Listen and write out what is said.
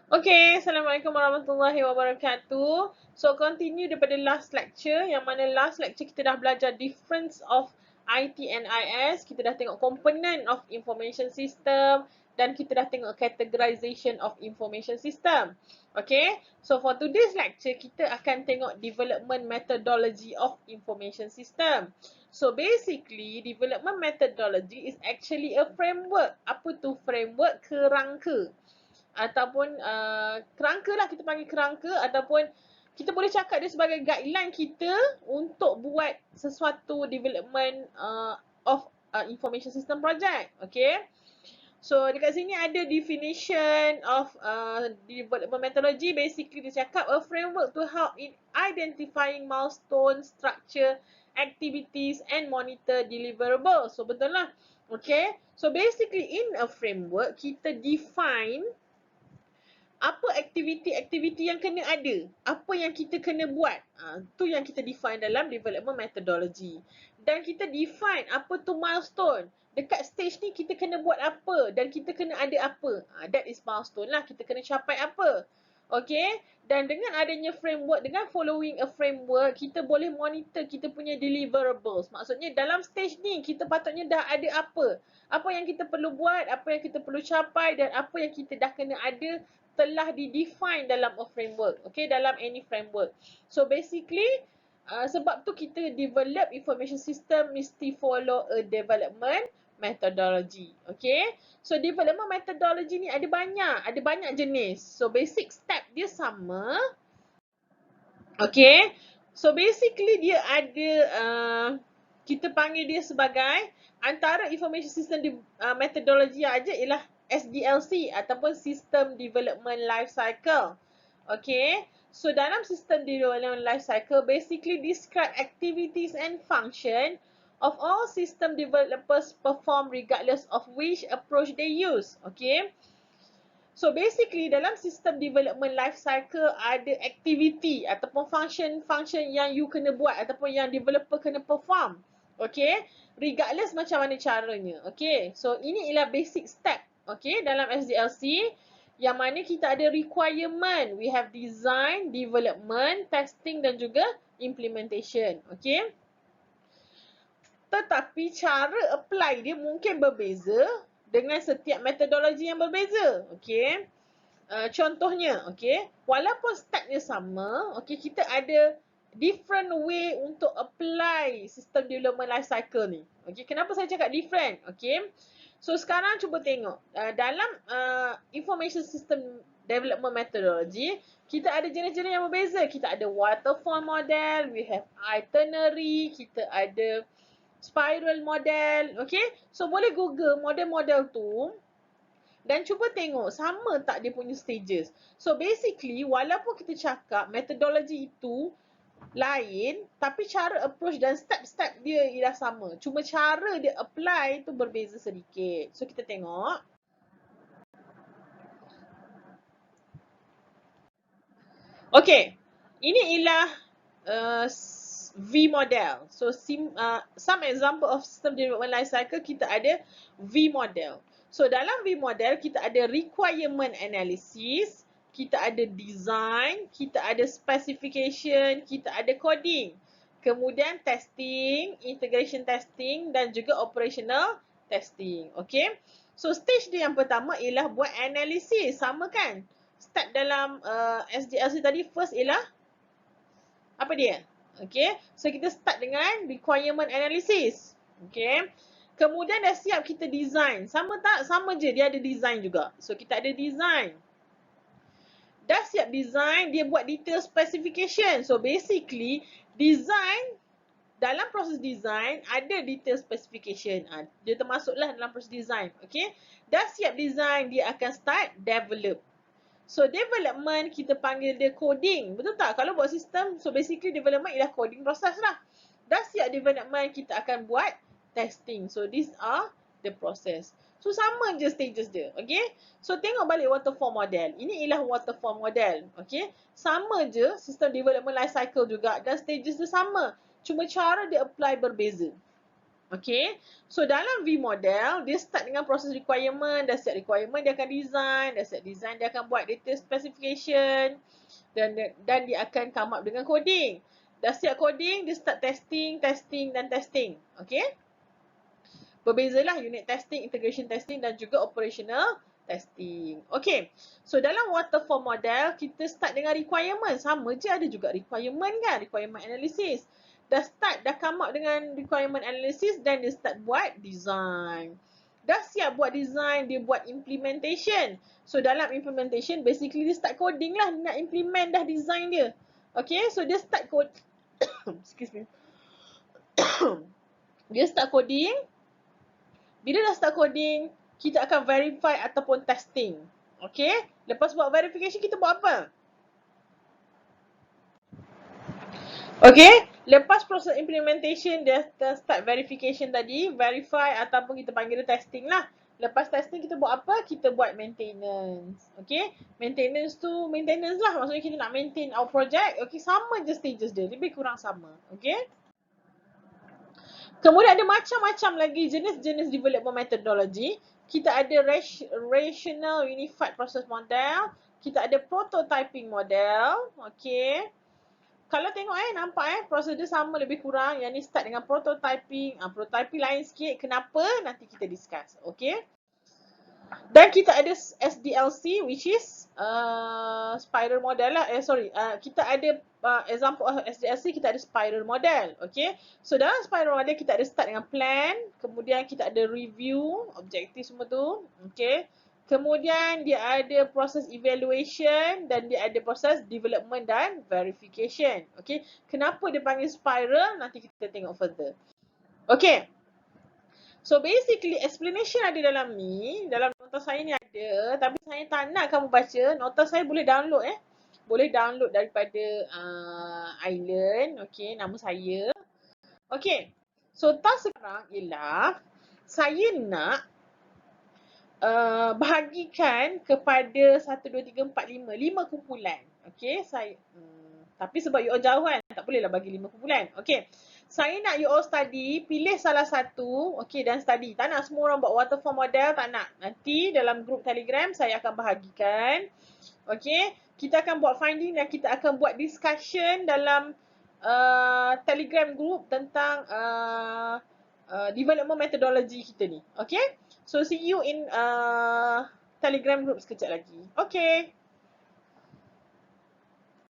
Okay, Assalamualaikum warahmatullahi wabarakatuh. So, continue daripada last lecture, yang mana last lecture kita dah belajar difference of IT and IS, kita dah tengok component of information system, dan kita dah tengok categorization of information system. Okay, so for today's lecture, kita akan tengok development methodology of information system. So, basically, development methodology is actually a framework. Apa tu framework? Kerangka. Ataupun kerangka lah, kita panggil kerangka, ataupun kita boleh cakap dia sebagai guideline kita untuk buat sesuatu development of information system project. Okay, so dekat sini ada definition of development methodology. Basically dia cakap a framework to help in identifying milestone, structure, activities and monitor deliverables. So betul lah. Okay, so basically in a framework kita define apa aktiviti-aktiviti yang kena ada, apa yang kita kena buat. Tu yang kita define dalam development methodology. Dan kita define apa tu milestone. Dekat stage ni kita kena buat apa dan kita kena ada apa. That is milestone lah, kita kena capai apa. Okay, dan dengan adanya framework, dengan following a framework, kita boleh monitor kita punya deliverables. Maksudnya dalam stage ni kita patutnya dah ada apa. Apa yang kita perlu buat, apa yang kita perlu capai dan apa yang kita dah kena ada telah di-define dalam a framework. Okay, dalam any framework. So basically, sebab tu kita develop information system mesti follow a development methodology. Okay, so development methodology ni ada banyak jenis. So basic step dia sama. Okay, so basically dia ada, kita panggil dia sebagai antara information system methodology aja ialah SDLC ataupun System Development Life Cycle. Okay, so dalam System Development Life Cycle basically describe activities and function of all system developers perform regardless of which approach they use. Okay, so basically dalam System Development Life Cycle ada activity ataupun function yang you kena buat ataupun yang developer kena perform. Okay, regardless macam mana caranya. Okay, so ini ialah basic step. Okay, dalam SDLC yang mana kita ada requirement. We have design, development, testing dan juga implementation. Okay, tetapi cara apply dia mungkin berbeza dengan setiap metodologi yang berbeza. Okay, contohnya, okay, walaupun stepnya sama, okay, kita ada different way untuk apply system development life cycle ni. Okay, kenapa saya cakap different? Okay, so sekarang cuba tengok dalam information system development methodology, kita ada jenis-jenis yang berbeza. Kita ada waterfall model, we have itinerary, kita ada spiral model. Okay, so boleh google model-model tu dan cuba tengok sama tak dia punya stages. So basically walaupun kita cakap metodologi itu lain, tapi cara approach dan step-step dia ialah sama. Cuma cara dia apply tu berbeza sedikit. So kita tengok. Okay, ini ialah V model. So some example of system development life cycle, kita ada V model. So dalam V model kita ada requirement analysis, kita ada design, kita ada specification, kita ada coding. Kemudian testing, integration testing dan juga operational testing. Okay, so stage dia yang pertama ialah buat analisis. Sama kan? Step dalam SDLC tadi first ialah apa dia? Okay, so kita start dengan requirement analysis. Okay, kemudian dah siap kita design. Sama tak? Sama je, dia ada design juga. So kita ada design. Dah siap design, dia buat detail specification. So basically design, dalam proses design ada detail specification. Dia termasuklah dalam proses design. Okay, dah siap design, dia akan start develop. So development kita panggil dia coding. Betul tak? Kalau buat sistem, so basically development ialah coding proses lah. Dah siap development, kita akan buat testing. So these are the process. So sama je stages dia. Okay, so tengok balik waterfall model. Ini ialah waterfall model. Okay, sama je sistem development life cycle juga dan stages dia sama. Cuma cara dia apply berbeza. Okay, so dalam V model, dia start dengan proses requirement, dah set requirement dia akan design, dah set design dia akan buat data specification dan dia akan come up dengan coding. Dah siap coding, dia start testing dan testing. Okay, berbezalah unit testing, integration testing dan juga operational testing. Okay, so dalam waterfall model, kita start dengan requirement. Sama je, ada juga requirement kan, requirement analysis. Dah start, dah come up dengan requirement analysis dan dia start buat design. Dah siap buat design, dia buat implementation. So dalam implementation, basically dia start coding lah, dia nak implement dah design dia. Okay, so dia start code excuse me. Dia start coding. Bila dah start coding, kita akan verify ataupun testing. Okay, lepas buat verification, kita buat apa? Okay, lepas proses implementation, dia start verification tadi, verify ataupun kita panggil dia testing lah. Lepas testing, kita buat apa? Kita buat maintenance. Okay, maintenance tu maintenance lah. Maksudnya kita nak maintain our project. Okay, sama je stages dia. Lebih kurang sama. Okay. Kemudian ada macam-macam lagi jenis-jenis development methodology. Kita ada rational unified process model. Kita ada prototyping model. Okay. Kalau tengok nampak proses dia sama lebih kurang. Yang ni start dengan prototyping. Prototyping lain sikit. Kenapa? Nanti kita discuss. Okay. Dan kita ada SDLC which is spiral model lah. Kita ada example of SDLC, kita ada spiral model. Okay. So dalam spiral model kita ada start dengan plan. Kemudian kita ada review, objektif semua tu. Okay. Kemudian dia ada proses evaluation dan dia ada proses development dan verification. Okay. Kenapa dia panggil spiral? Nanti kita tengok further. Okay. So basically explanation ada dalam ni, dalam nota saya ni ada, tapi saya tak nak kamu baca. Nota saya boleh download Boleh download daripada Island, okay, nama saya. Okay. So task sekarang ialah saya nak bahagikan kepada 1 2 3 4 5 kumpulan. Okay, saya tapi sebab you all jauh kan, tak bolehlah bagi 5 kumpulan. Okay. Saya nak you all study, pilih salah satu, okay, dan study. Tak nak semua orang buat waterfall model, tak nak. Nanti dalam grup Telegram saya akan bahagikan. Okay, kita akan buat finding dan kita akan buat discussion dalam Telegram group tentang development methodology kita ni. Okay, so see you in Telegram group sekejap lagi. Okay.